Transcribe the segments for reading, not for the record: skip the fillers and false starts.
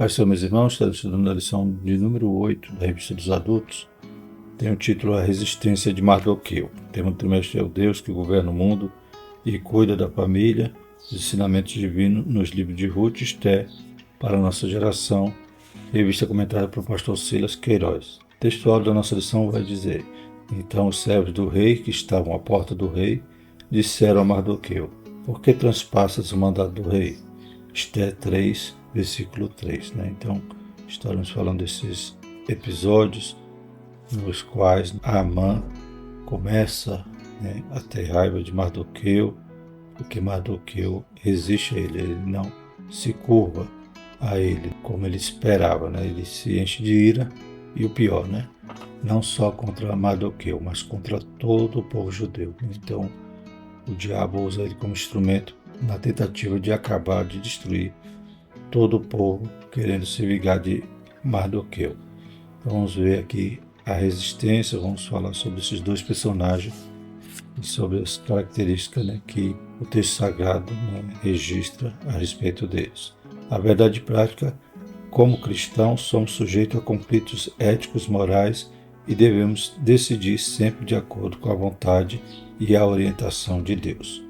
Paz meus irmãos, estamos estudando a lição de número 8 da Revista dos Adultos. Tem o título A Resistência de Mardoqueu. O tema do trimestre é o Deus que governa o mundo e cuida da família, os ensinamentos divinos nos livros de Ruth e Esther para a nossa geração, revista comentada pelo pastor Silas Queiroz. O textual da nossa lição vai dizer: Então os servos do rei que estavam à porta do rei disseram a Mardoqueu: Por que transpassas o mandado do rei? Esther 3, versículo 3. Então, estaremos falando desses episódios nos quais Amã começa a ter raiva de Mardoqueu, porque Mardoqueu resiste a ele, ele não se curva a ele como ele esperava, ele se enche de ira e o pior, não só contra Mardoqueu, mas contra todo o povo judeu. Então, o diabo usa ele como instrumento na tentativa de acabar, de destruir todo o povo, querendo se vingar de Mardoqueu. Vamos ver aqui a resistência, vamos falar sobre esses dois personagens e sobre as características que o texto sagrado registra a respeito deles. A verdade prática: como cristãos, somos sujeitos a conflitos éticos, morais e devemos decidir sempre de acordo com a vontade e a orientação de Deus.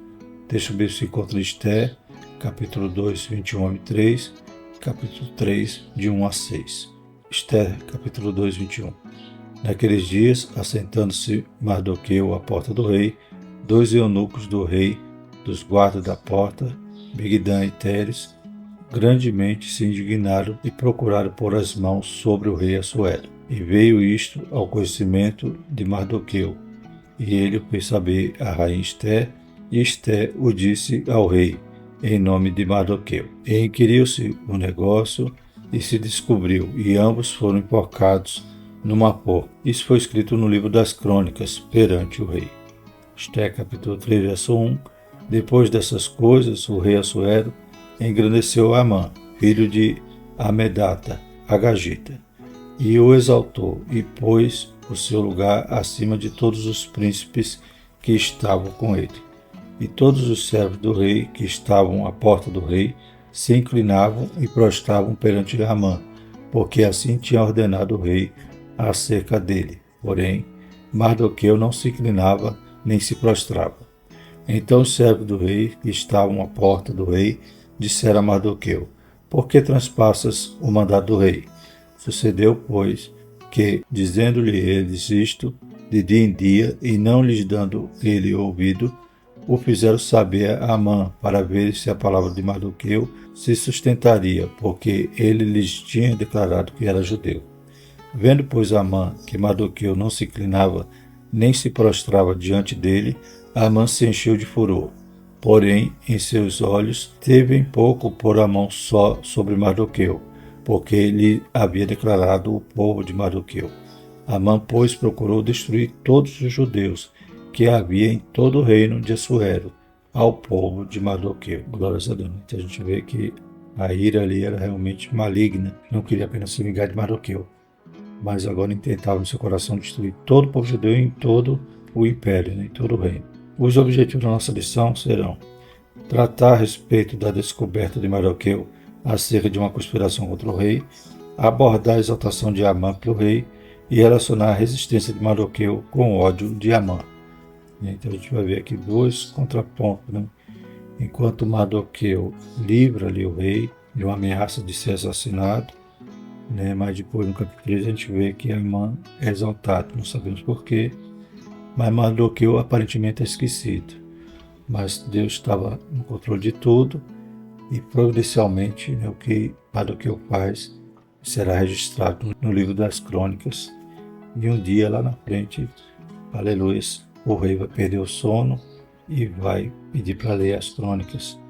O texto bíblico se encontra em Esther, capítulo 2, 21 a 3, capítulo 3, de 1 a 6. Esther, capítulo 2, 21. Naqueles dias, assentando-se Mardoqueu à porta do rei, 2 eunucos do rei, dos guardas da porta, Bigdan e Teres, grandemente se indignaram e procuraram pôr as mãos sobre o rei Assuero. E veio isto ao conhecimento de Mardoqueu, e ele o fez saber à rainha Esther, e Esther o disse ao rei, em nome de Mardoqueu. E inquiriu-se o negócio, e se descobriu, e ambos foram enforcados numa forca. Isso foi escrito no livro das crônicas, perante o rei. Esther, capítulo 3, verso 1. Depois dessas coisas, o rei Assuero engrandeceu Amã, filho de Amedata, Agagita, e o exaltou, e pôs o seu lugar acima de todos os príncipes que estavam com ele. E todos os servos do rei que estavam à porta do rei se inclinavam e prostravam perante Amã, porque assim tinha ordenado o rei acerca dele. Porém, Mardoqueu não se inclinava nem se prostrava. Então os servos do rei que estavam à porta do rei disseram a Mardoqueu: Por que transpassas o mandado do rei? Sucedeu, pois, que, dizendo-lhe eles isto de dia em dia, e não lhes dando ele ouvido, o fizeram saber a Amã, para ver se a palavra de Mardoqueu se sustentaria, porque ele lhes tinha declarado que era judeu. Vendo, pois, Amã que Mardoqueu não se inclinava nem se prostrava diante dele, Amã se encheu de furor. Porém, em seus olhos, teve em pouco pôr a mão só sobre Mardoqueu, porque ele havia declarado o povo de Mardoqueu. Amã, pois, procurou destruir todos os judeus que havia em todo o reino de Assuero, ao povo de Mardoqueu. Glórias a Deus. Então a gente vê que a ira ali era realmente maligna, não queria apenas se vingar de Mardoqueu, mas agora intentava no seu coração destruir todo o povo judeu em todo o império, em todo o reino. Os objetivos da nossa lição serão tratar a respeito da descoberta de Mardoqueu acerca de uma conspiração contra o rei, abordar a exaltação de Amã pelo rei e relacionar a resistência de Mardoqueu com o ódio de Amã. Então a gente vai ver aqui dois contrapontos. Enquanto Mardoqueu livra ali o rei de uma ameaça de ser assassinado, mas depois no capítulo 3 a gente vê que Amã é exaltado, não sabemos porquê, mas Mardoqueu aparentemente é esquecido. Mas Deus estava no controle de tudo e providencialmente o que Mardoqueu faz será registrado no livro das crônicas. E um dia lá na frente, aleluia, o rei vai perder o sono e vai pedir para ler as crônicas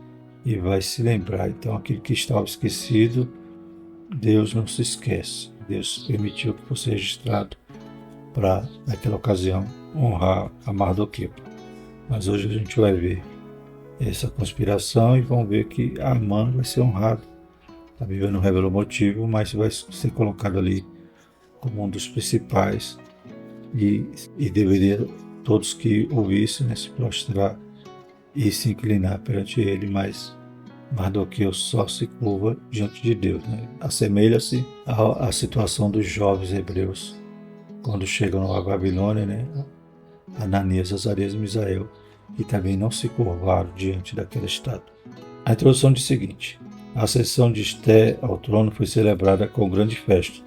e vai se lembrar. Então aquilo que estava esquecido, Deus não se esquece. Deus permitiu que fosse registrado para, naquela ocasião, honrar a Mardoqueu. Mas hoje a gente vai ver essa conspiração e vamos ver que Amã vai ser honrado. A Bíblia não revela o motivo, mas vai ser colocado ali como um dos principais e deveria todos que ouvissem se prostrar e se inclinar perante ele, mas Mardoqueu só se curva diante de Deus, né? Assemelha-se à situação dos jovens hebreus quando chegam à Babilônia, né? Ananias, Azarias e Misael, que também não se curvaram diante daquela estátua. A introdução diz o seguinte: a ascensão de Esté ao trono foi celebrada com grande festa.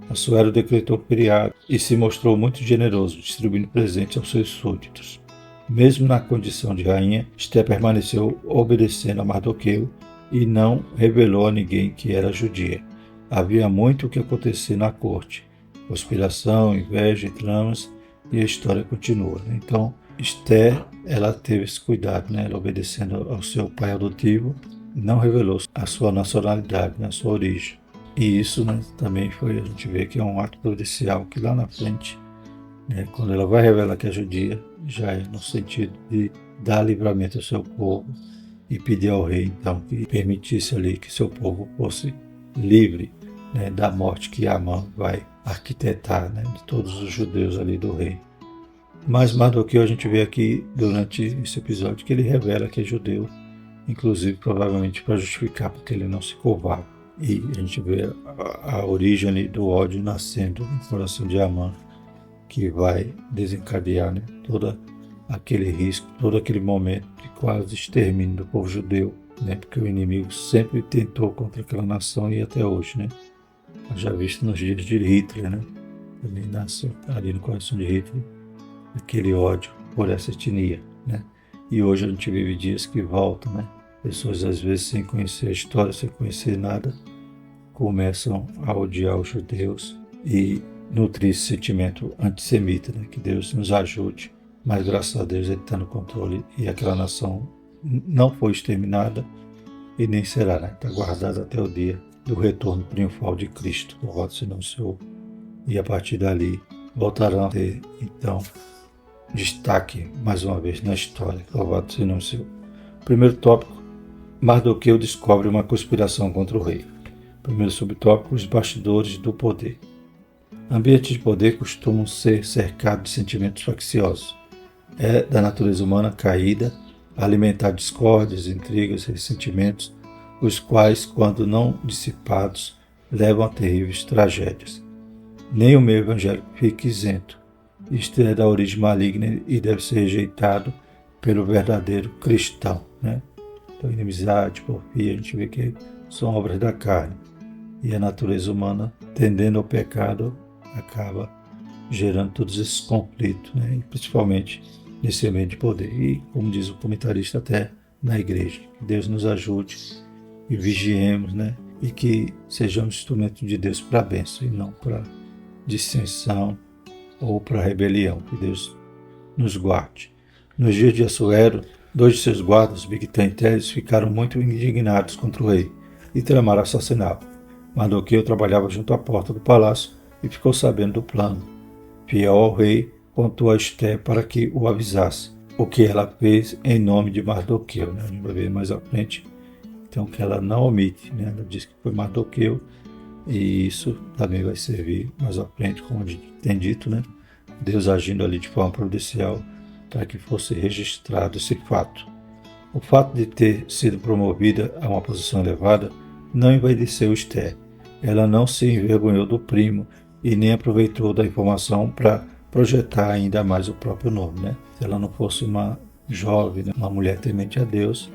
Assuero decretou feriado e se mostrou muito generoso, distribuindo presentes aos seus súditos. Mesmo na condição de rainha, Esté permaneceu obedecendo a Mardoqueu e não revelou a ninguém que era judia. Havia muito o que acontecer na corte: conspiração, inveja e tramas, e a história continua. Então, Esté, ela teve esse cuidado, né? Ela obedecendo ao seu pai adotivo, não revelou a sua nacionalidade, a sua origem. E isso, né, também foi, a gente vê que é um ato providencial que lá na frente, né, quando ela vai revelar que é judia, já é no sentido de dar livramento ao seu povo e pedir ao rei, então, que permitisse ali que seu povo fosse livre, né, da morte que Amã vai arquitetar, né, de todos os judeus ali do rei. Mas Mardoqueu, a gente vê aqui durante esse episódio que ele revela que é judeu, inclusive provavelmente para justificar porque ele não se curvava. E a gente vê a origem ali do ódio nascendo no coração de Amã, que vai desencadear, né, todo aquele risco, todo aquele momento de quase extermínio do povo judeu, né, porque o inimigo sempre tentou contra aquela nação e até hoje, né, já visto nos dias de Hitler, né, também nasceu ali no coração de Hitler aquele ódio por essa etnia, né, e hoje a gente vive dias que voltam, né, pessoas às vezes sem conhecer a história, sem conhecer nada, começam a odiar os judeus e nutrir esse sentimento antissemita, né? Que Deus nos ajude, mas graças a Deus Ele está no controle e aquela nação não foi exterminada e nem será, né? Está guardada até o dia do retorno triunfal de Cristo, louvado seja o Senhor. E a partir dali voltarão a ter, então, destaque mais uma vez na história, louvado seja o Senhor. Primeiro tópico: Mardoqueu descobre uma conspiração contra o rei. Primeiro subtópico: os bastidores do poder. Ambientes de poder costumam ser cercados de sentimentos facciosos. É da natureza humana caída alimentar discórdias, intrigas, ressentimentos, os quais, quando não dissipados, levam a terríveis tragédias. Nem o meio evangélico fica isento. Isto é da origem maligna e deve ser rejeitado pelo verdadeiro cristão, né? Então, inimizade, porfia, a gente vê que são obras da carne. E a natureza humana, tendendo ao pecado, acaba gerando todos esses conflitos, né? E principalmente nesse ambiente de poder. E, como diz o comentarista, até na igreja. Que Deus nos ajude e vigiemos, né? E que sejamos instrumentos de Deus para a bênção e não para dissensão ou para rebelião. Que Deus nos guarde. Nos dias de Assuero, 2 de seus guardas, Bigtã e Teres, ficaram muito indignados contra o rei e tramaram assassiná-lo. Mardoqueu trabalhava junto à porta do palácio e ficou sabendo do plano. Fiel ao rei, contou a Esté para que o avisasse, o que ela fez em nome de Mardoqueu, né? A gente vai ver mais à frente, então, que ela não omite, né? Ela diz que foi Mardoqueu e isso também vai servir mais à frente, como tem dito, né? Deus agindo ali de forma providencial para que fosse registrado esse fato. O fato de ter sido promovida a uma posição elevada não envaideceu Esté. Ela não se envergonhou do primo e nem aproveitou da informação para projetar ainda mais o próprio nome, né? Se ela não fosse uma jovem, né, uma mulher temente a Deus,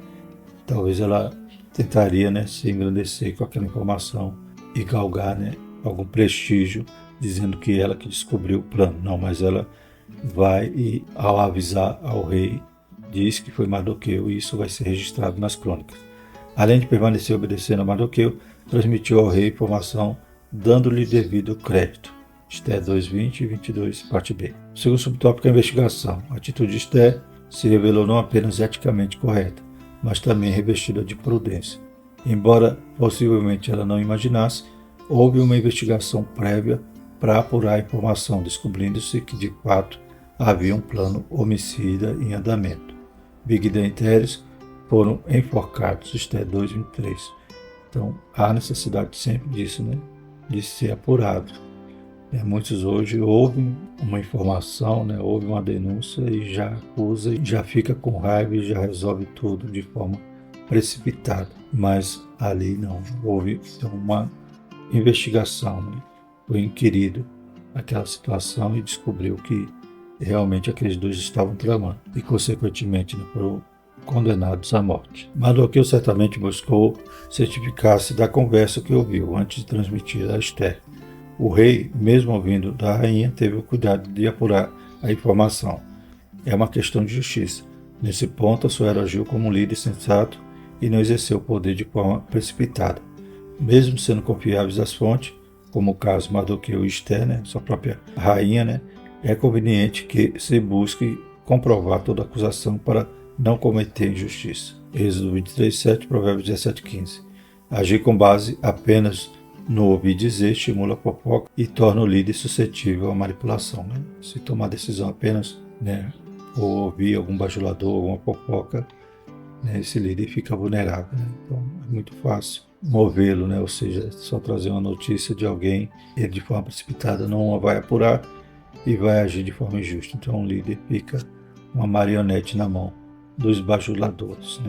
talvez ela tentaria, né, se engrandecer com aquela informação e galgar, né, algum prestígio, dizendo que ela que descobriu o plano. Não, mas ela vai e, ao avisar ao rei, diz que foi Mardoqueu e isso vai ser registrado nas crônicas. Além de permanecer obedecendo a Mardoqueu, transmitiu ao rei informação, dando-lhe devido crédito. Esté 2:20 e 22, parte B. O segundo subtópico é a investigação. A atitude de Esté se revelou não apenas eticamente correta, mas também revestida de prudência. Embora possivelmente ela não imaginasse, houve uma investigação prévia para apurar a informação, descobrindo-se que de fato havia um plano homicida em andamento. Bigtã e Teres foram enforcados, Esté 2:23. Então, há necessidade sempre disso, né? De ser apurado. Muitos hoje ouvem uma informação, né? Ouvem uma denúncia e já acusa, já fica com raiva e já resolve tudo de forma precipitada, mas ali não houve uma investigação, né? Foi inquirido aquela situação e descobriu que realmente aqueles dois estavam tramando e, consequentemente, foram condenados à morte. Mardoqueu certamente buscou certificar-se da conversa que ouviu antes de transmitir a Esther. O rei, mesmo ouvindo da rainha, teve o cuidado de apurar a informação. É uma questão de justiça. Nesse ponto, Assuero agiu como um líder sensato e não exerceu o poder de forma precipitada. Mesmo sendo confiáveis as fontes, como o caso Mardoqueu e Esther, sua própria rainha, é conveniente que se busque comprovar toda acusação para não cometer injustiça. Êxodo 23:7, Provérbios 17:15. Agir com base apenas no ouvir dizer estimula a fofoca e torna o líder suscetível à manipulação. Se tomar decisão apenas ou ouvir algum bajulador, alguma fofoca, esse líder fica vulnerável. Então é muito fácil movê-lo, ou seja, só trazer uma notícia de alguém, ele de forma precipitada não a vai apurar e vai agir de forma injusta. Então o líder fica uma marionete na mão dos bajuladores.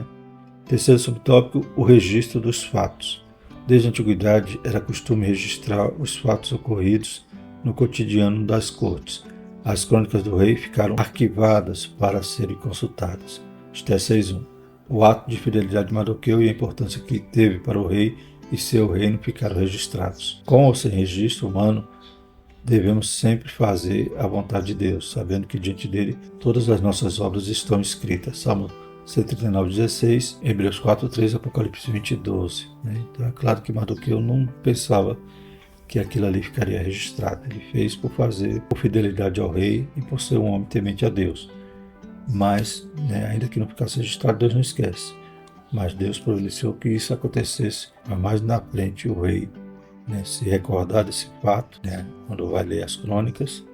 Terceiro subtópico, o registro dos fatos. Desde a antiguidade era costume registrar os fatos ocorridos no cotidiano das cortes. As crônicas do rei ficaram arquivadas para serem consultadas. Esther 6:1. O ato de fidelidade de Mardoqueu e a importância que teve para o rei e seu reino ficaram registrados. Com ou sem registro humano, devemos sempre fazer a vontade de Deus, sabendo que diante dele todas as nossas obras estão escritas. Salmo 139:16, Hebreus 4:3, Apocalipse 20:12. Então é claro que Mardoqueu não pensava que aquilo ali ficaria registrado. Ele fez por fazer, por fidelidade ao rei e por ser um homem temente a Deus. Mas, ainda que não ficasse registrado, Deus não esquece. Mas Deus providenciou que isso acontecesse. Mas mais na frente o rei se recordar desse fato, quando vai ler as crônicas,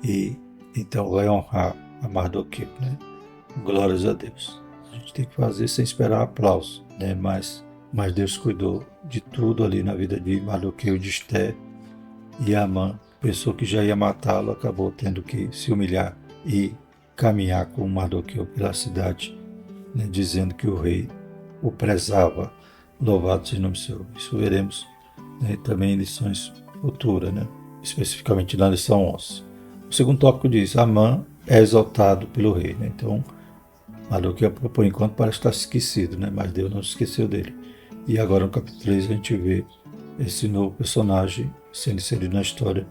e então vai honrar a Mardoqueu. Glórias a Deus. A gente tem que fazer sem esperar aplauso, mas Deus cuidou de tudo ali na vida de Mardoqueu, de Esther, e Amã pensou que já ia matá-lo, acabou tendo que se humilhar e caminhar com Mardoqueu pela cidade, dizendo que o rei o prezava. Louvado seja o nome do Senhor. Isso veremos também em lições futuras, especificamente na lição 11. O segundo tópico diz: Amã é exaltado pelo rei. Então, Mardoqueu, por enquanto, parece estar esquecido, mas Deus não se esqueceu dele. E agora no capítulo 3 a gente vê esse novo personagem sendo inserido na história,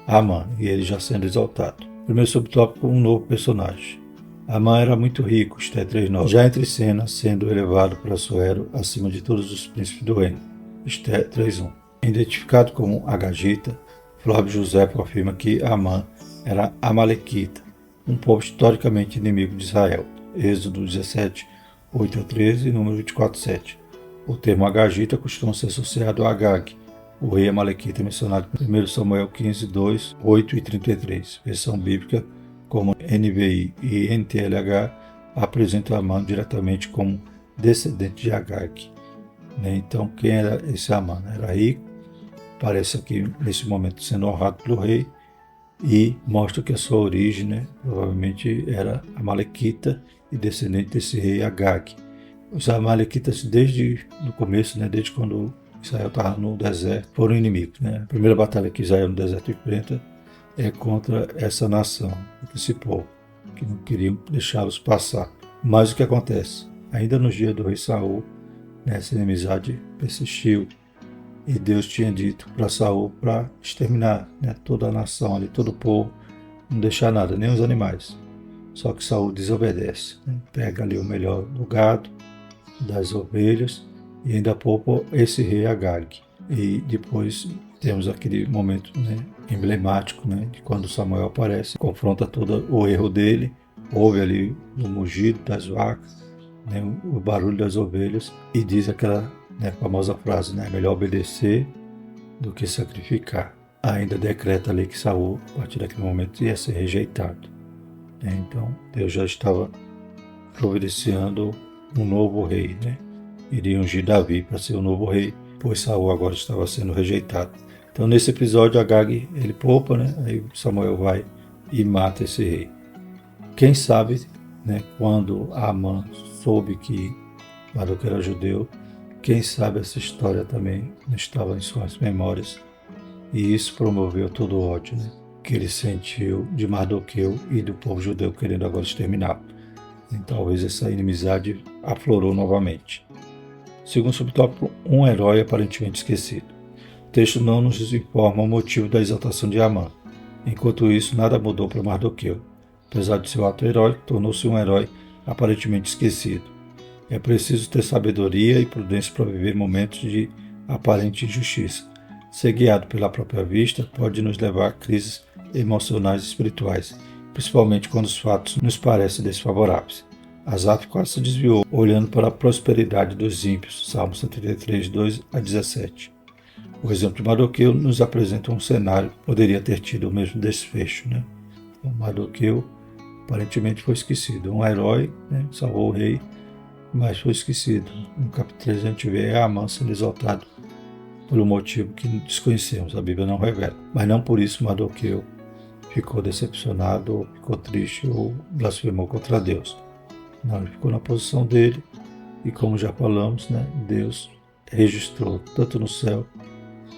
Amã, e ele já sendo exaltado. Primeiro subtópico, um novo personagem. Amã era muito rico, Esther 3:9. Já entre cena, sendo elevado por Assuero acima de todos os príncipes do reino, Esther 3:1. Identificado como Agagita, Flávio Josefo afirma que Amã era amalequita, um povo historicamente inimigo de Israel. Êxodo 17:8-13 e número 24:7. O termo Agagita costuma ser associado a Agag, o rei amalequita mencionado em 1 Samuel 15:2, 8 e 33. Versão bíblica como NVI e NTLH apresentam Amã diretamente como descendente de Agag. Então, quem era esse Amã? Era rico, parece aqui nesse momento sendo honrado pelo rei, e mostra que a sua origem provavelmente era amalequita e descendente desse rei Agag. Os amalequitas desde o começo, desde quando Israel estava no deserto, foram inimigos. A primeira batalha que Israel no deserto enfrenta é contra essa nação, contra esse povo, que não queriam deixá-los passar. Mas o que acontece? Ainda nos dias do rei Saul, essa inimizade persistiu, e Deus tinha dito para Saul para exterminar toda a nação ali, todo o povo, não deixar nada, nem os animais. Só que Saul desobedece, pega ali o melhor do gado, das ovelhas, e ainda poupa esse rei Agag. E depois temos aquele momento emblemático de quando Samuel aparece, confronta todo o erro dele, ouve ali o mugido das vacas, o barulho das ovelhas, e diz aquela famosa frase, é melhor obedecer do que sacrificar. Ainda decreta ali que Saul, a partir daquele momento, ia ser rejeitado. Então Deus já estava providenciando um novo rei, iria ungir Davi para ser o novo rei, pois Saul agora estava sendo rejeitado. Então nesse episódio Agag ele poupa, aí Samuel vai e mata esse rei. Quem sabe, quando Amã soube que Mardoqueu era judeu. Quem sabe essa história também não estava em suas memórias, e isso promoveu todo o ódio, né, que ele sentiu de Mardoqueu e do povo judeu querendo agora exterminá-lo. E talvez essa inimizade aflorou novamente. Segundo subtópico, um herói aparentemente esquecido. O texto não nos informa o motivo da exaltação de Amã. Enquanto isso, nada mudou para Mardoqueu. Apesar de seu ato heróico, tornou-se um herói aparentemente esquecido. É preciso ter sabedoria e prudência para viver momentos de aparente injustiça. Ser guiado pela própria vista pode nos levar a crises emocionais e espirituais, principalmente quando os fatos nos parecem desfavoráveis. Asaf quase se desviou, olhando para a prosperidade dos ímpios. Salmo 133, 2 a 17. O exemplo de Mardoqueu nos apresenta um cenário que poderia ter tido o mesmo desfecho, né? O Mardoqueu aparentemente foi esquecido. Um herói, né, salvou o rei, mas foi esquecido. No capítulo 3 a gente vê Amã sendo exaltado por um motivo que desconhecemos, a Bíblia não revela. Mas não por isso Mardoqueu ficou decepcionado, ou ficou triste, ou blasfemou contra Deus. Não, ele ficou na posição dele, e como já falamos, né, Deus registrou tanto no céu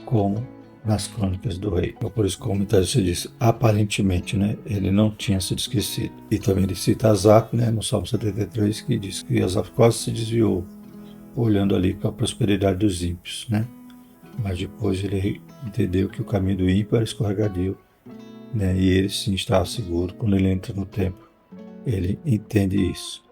como nas crônicas do rei. Então, por isso que o comentarista disse, aparentemente, né, ele não tinha sido esquecido. E também ele cita Asaf, né, no Salmo 73, que diz que Asaf quase se desviou, olhando ali para a prosperidade dos ímpios, né? Mas depois ele entendeu que o caminho do ímpio era escorregadio, né, e ele sim estava seguro. Quando ele entra no templo, ele entende isso.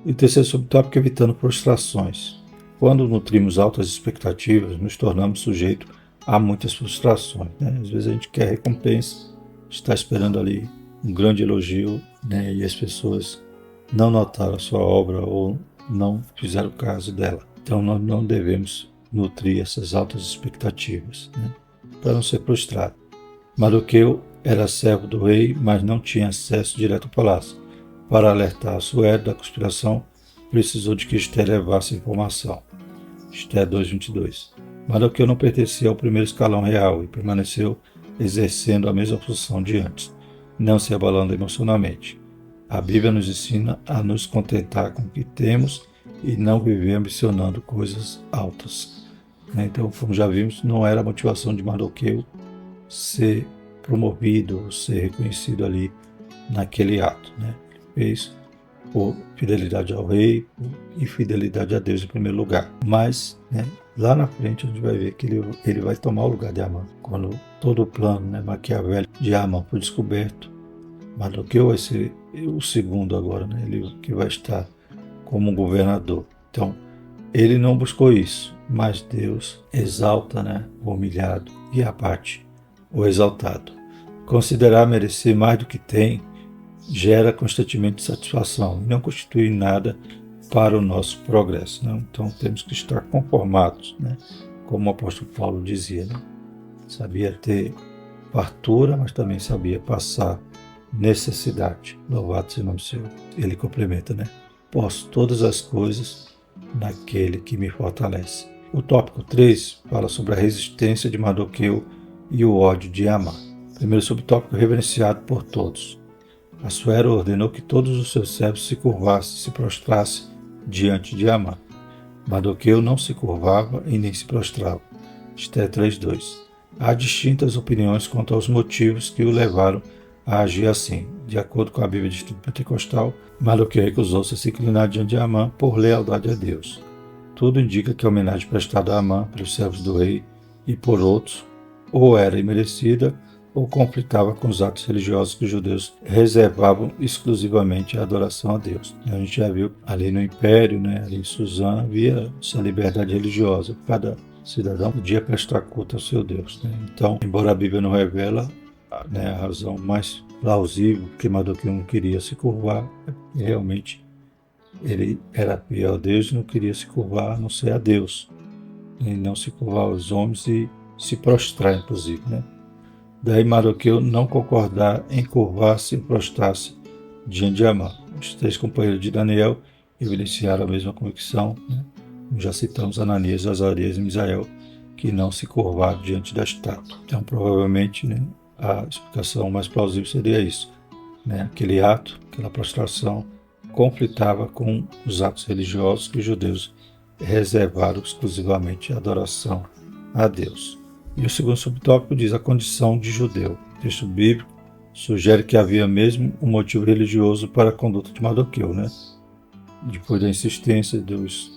E o terceiro subtópico é evitando frustrações. Quando nutrimos altas expectativas, nos tornamos sujeitos a muitas frustrações, né? Às vezes a gente quer recompensa, está esperando ali um grande elogio, né? E as pessoas não notaram a sua obra ou não fizeram caso dela. Então nós não devemos nutrir essas altas expectativas, né, para não ser frustrado. Mardoqueu era servo do rei, mas não tinha acesso direto ao palácio. Para alertar Assuero da conspiração, precisou de que Esther levasse a informação. Esther 2:22. Mardoqueu não pertencia ao primeiro escalão real e permaneceu exercendo a mesma função de antes, não se abalando emocionalmente. A Bíblia nos ensina a nos contentar com o que temos e não viver ambicionando coisas altas. Então, como já vimos, não era a motivação de Mardoqueu ser promovido, ser reconhecido ali naquele ato, né? Ele fez por fidelidade ao rei e fidelidade a Deus em primeiro lugar. Mas, né, lá na frente a gente vai ver que ele vai tomar o lugar de Amã. Quando todo o plano, né, maquiavélico de Amã foi descoberto, Mardoqueu vai ser o segundo agora, né? Ele que vai estar como governador. Então, ele não buscou isso, mas Deus exalta, né, o humilhado e abate o exaltado. Considerar merecer mais do que tem gera constantemente satisfação e não constitui nada para o nosso progresso, né? Então temos que estar conformados, né? Como o apóstolo Paulo dizia, né? Sabia ter fartura, mas também sabia passar necessidade. Louvado seja o nome do Senhor. Ele complementa, né? Posso todas as coisas naquele que me fortalece. O tópico 3 fala sobre a resistência de Mardoqueu e o ódio de Amã. Primeiro subtópico reverenciado por todos. Assuero ordenou que todos os seus servos se curvassem, se prostrassem diante de Amã. Mardoqueu não se curvava e nem se prostrava. Esther 3:2. Há distintas opiniões quanto aos motivos que o levaram a agir assim. De acordo com a Bíblia de Estudo Pentecostal, Mardoqueu recusou-se a se inclinar diante de Amã por lealdade a Deus. Tudo indica que a homenagem prestada a Amã pelos servos do rei e por outros ou era imerecida ou conflitava com os atos religiosos que os judeus reservavam exclusivamente à adoração a Deus. A gente já viu ali no Império, né, ali em Suzana, havia essa liberdade religiosa. Cada cidadão podia prestar culto ao seu Deus, né? Então, embora a Bíblia não revela, né, a razão mais plausível que Mardoqueu não queria se curvar, realmente ele era fiel a Deus e não queria se curvar a não ser a Deus, e não se curvar aos homens e se prostrar, inclusive, né? Daí Mardoqueu não concordar em curvar-se e prostrar-se diante de Amã. Os 3 companheiros de Daniel evidenciaram a mesma convicção, né? Já citamos Ananias, Azarias e Misael, que não se curvaram diante da estátua. Então, provavelmente, né, a explicação mais plausível seria isso, né? Aquele ato, aquela prostração conflitava com os atos religiosos que os judeus reservaram exclusivamente à adoração a Deus. E o segundo subtópico diz a condição de judeu. O texto bíblico sugere que havia mesmo um motivo religioso para a conduta de Mardoqueu, né? Depois da insistência dos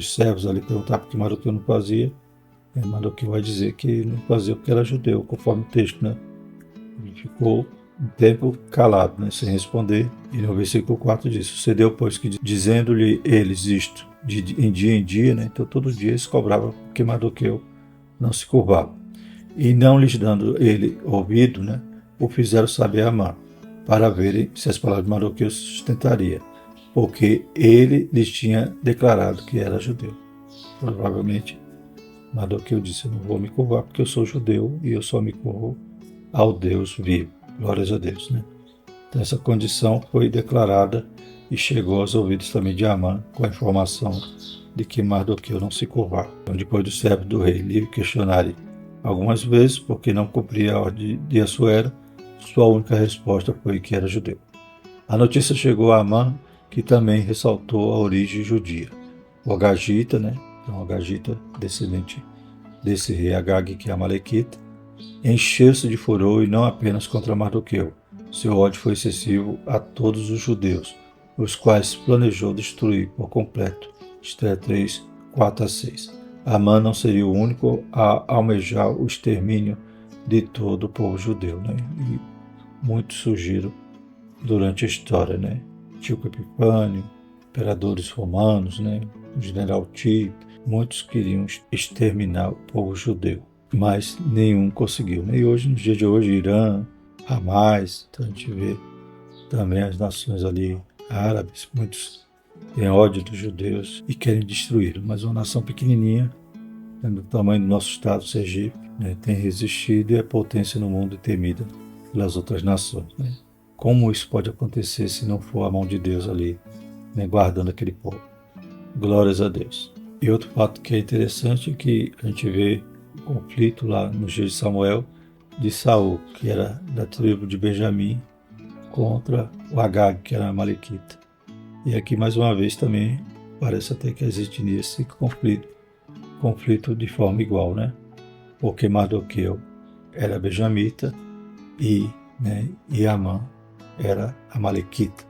servos ali perguntar por que Mardoqueu não fazia, Mardoqueu vai dizer que não fazia porque era judeu, conforme o texto, né? Ele ficou um tempo calado, né, sem responder. E no versículo 4 diz: sucedeu, pois, que dizendo-lhe eles isto em dia, né, então todo dia eles cobravam porque Mardoqueu não se curvava. E não lhes dando ele ouvido, né, o fizeram saber a Amã, para verem se as palavras de Mardoqueu se sustentaria, porque ele lhes tinha declarado que era judeu. Provavelmente Mardoqueu disse: eu não vou me curvar porque eu sou judeu e eu só me curvo ao Deus vivo. Glórias a Deus, né? Então essa condição foi declarada e chegou aos ouvidos também de Amã, com a informação de que Mardoqueu não se curvava. Então, depois do servo do rei lhe questionarem algumas vezes porque não cumpria a ordem de Assuero, sua única resposta foi que era judeu. A notícia chegou a Amã, que também ressaltou a origem judia. O Agagita, né? Então, o Agagita, descendente desse rei Agag, que é Amalequita, encheu-se de furor e não apenas contra Mardoqueu. Seu ódio foi excessivo a todos os judeus, os quais planejou destruir por completo. Esther 3, 4-6. Amã não seria o único a almejar o extermínio de todo o povo judeu, né? E muitos surgiram durante a história, né? Antíoco Epifânio, imperadores romanos, né? O general Tito, muitos queriam exterminar o povo judeu, mas nenhum conseguiu, né? E hoje, no dia de hoje, Irã, Hamas, então a gente vê também as nações ali árabes, muitos têm ódio dos judeus e querem destruí-los, mas uma nação pequenininha, do tamanho do nosso estado, Sergipe, né, tem resistido e é potência no mundo e temida pelas outras nações, né? Como isso pode acontecer se não for a mão de Deus ali, né, guardando aquele povo? Glórias a Deus. E outro fato que é interessante é que a gente vê o conflito lá no dia de Samuel de Saul, que era da tribo de Benjamim, contra o Agag, que era Amalequita. E aqui mais uma vez também parece até que existe nesse conflito de forma igual, né? Porque Mardoqueu era benjamita e Amã era Amalequita,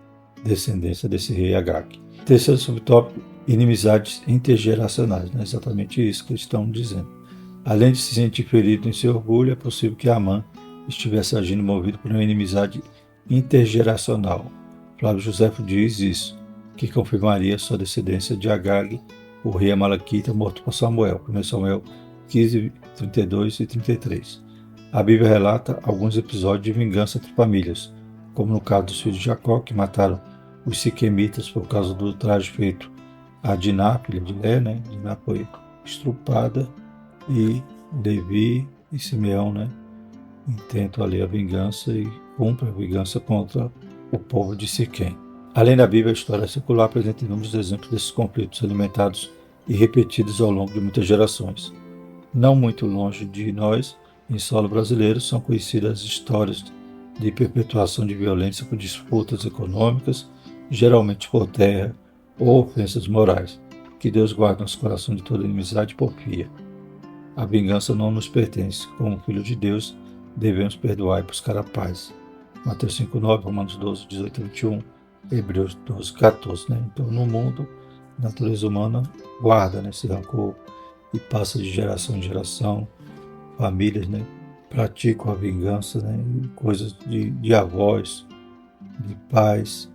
descendência desse rei Agag. Terceiro subtópico, inimizades intergeracionais, né? Exatamente isso que eles estão dizendo. Além de se sentir ferido em seu orgulho, é possível que Amã estivesse agindo movido por uma inimizade intergeracional. Flávio Josefo diz isso, que confirmaria sua descendência de Agag, o rei Amalequita, morto por Samuel, 1 Samuel 15, 32 e 33. A Bíblia relata alguns episódios de vingança entre famílias, como no caso dos filhos de Jacó, que mataram os siquemitas por causa do ultraje feito a Diná, filha de Lé, né? Diná foi estrupada, e Levi e Simeão, né, intentam ali a vingança e cumprem a vingança contra o povo de Siquém. Além da Bíblia, a história secular apresenta inúmeros exemplos desses conflitos alimentados e repetidos ao longo de muitas gerações. Não muito longe de nós, em solo brasileiro, são conhecidas histórias de perpetuação de violência por disputas econômicas, geralmente por terra ou ofensas morais. Que Deus guarde nosso coração de toda inimizade e porfia. A vingança não nos pertence. Como filho de Deus, devemos perdoar e buscar a paz. Mateus 5,9, Romanos 12, 18 e 21, Hebreus 12, 14. Né? Então, no mundo, a natureza humana guarda, né, esse rancor e passa de geração em geração. Famílias, né, praticam a vingança, né, coisas de avós, de pais,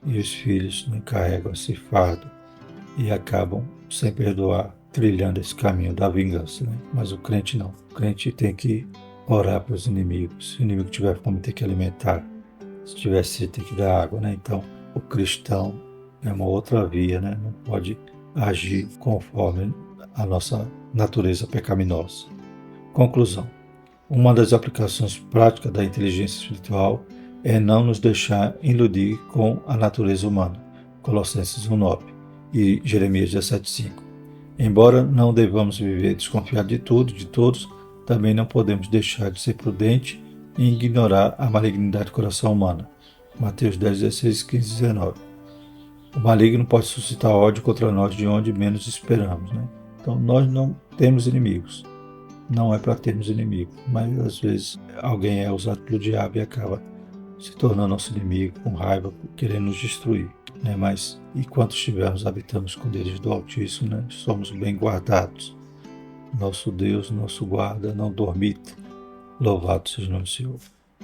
e os filhos, né, carregam esse fardo e acabam sem perdoar, trilhando esse caminho da vingança, né? Mas o crente não. O crente tem que orar para os inimigos. Se o inimigo tiver fome, tem que alimentar. Se tiver sede, tem que dar água, né? Então, o cristão é uma outra via, né? Não pode agir conforme a nossa natureza pecaminosa. Conclusão. Uma das aplicações práticas da inteligência espiritual é não nos deixar iludir com a natureza humana. Colossenses 1,9 e Jeremias 17,5. Embora não devamos viver desconfiado de tudo, de todos, também não podemos deixar de ser prudente e ignorar a malignidade do coração humano. Mateus 10, 16, 15 e 19. O maligno pode suscitar ódio contra nós de onde menos esperamos, né? Então nós não temos inimigos. Não é para termos inimigos, mas às vezes alguém é usado pelo diabo e acaba se tornando nosso inimigo, com raiva, querendo nos destruir, né? Mas enquanto estivermos habitando os esconderijos do Altíssimo, né? Somos bem guardados. Nosso Deus, nosso guarda, não dormita. Louvado seja o nome do Senhor.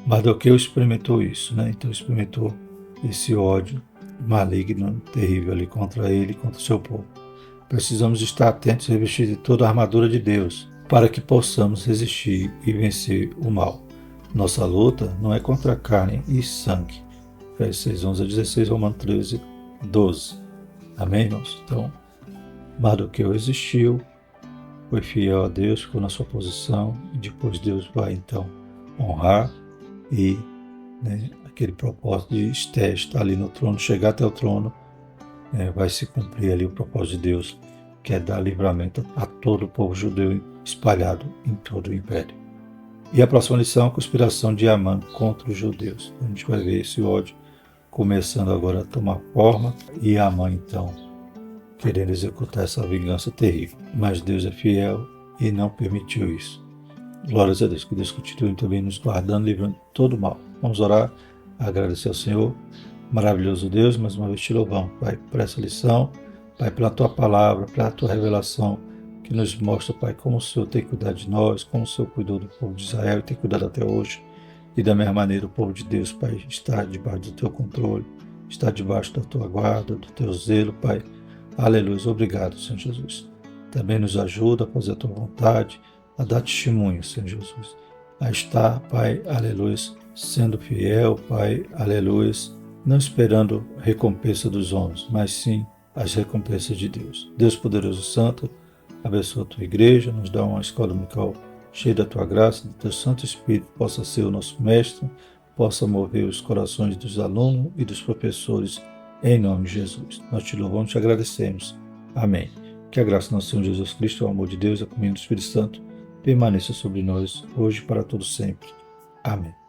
Mardoqueu experimentou isso, né? Então experimentou esse ódio maligno, terrível ali contra ele e contra o seu povo. Precisamos estar atentos e revestidos de toda a armadura de Deus, para que possamos resistir e vencer o mal. Nossa luta não é contra carne e sangue. Efésios 6:11-16, Romanos 13:12. Amém, irmãos? Então, Mardoqueu resistiu, foi fiel a Deus, ficou na sua posição, e depois Deus vai, então, honrar e, né, aquele propósito de Esté estar ali no trono, chegar até o trono, vai se cumprir ali o propósito de Deus, que é dar livramento a todo o povo judeu espalhado em todo o império. E a próxima lição é a conspiração de Amã contra os judeus. A gente vai ver esse ódio começando agora a tomar forma e Amã, então, querendo executar essa vingança terrível. Mas Deus é fiel e não permitiu isso. Glórias a Deus, que Deus continue também nos guardando, livrando de todo mal. Vamos orar, agradecer ao Senhor, maravilhoso Deus, mais uma vez te louvamos, Pai, por essa lição, Pai, pela Tua palavra, pela Tua revelação, que nos mostra, Pai, como o Senhor tem cuidado de nós, como o Senhor cuidou do povo de Israel e tem cuidado até hoje. E da mesma maneira o povo de Deus, Pai, está debaixo do Teu controle, está debaixo da Tua guarda, do Teu zelo, Pai. Aleluia, obrigado, Senhor Jesus. Também nos ajuda a fazer a Tua vontade, a dar testemunho, Senhor Jesus. A estar, Pai, aleluia, sendo fiel, Pai, aleluia, não esperando recompensa dos homens, mas sim as recompensas de Deus. Deus poderoso santo, abençoa a Tua igreja, nos dá uma escola dominical cheia da Tua graça, do Teu Santo Espírito, possa ser o nosso mestre, possa mover os corações dos alunos e dos professores, em nome de Jesus. Nós te louvamos e te agradecemos. Amém. Que a graça do nosso Senhor Jesus Cristo, o amor de Deus e a comunhão do Espírito Santo permaneça sobre nós, hoje e para todo sempre. Amém.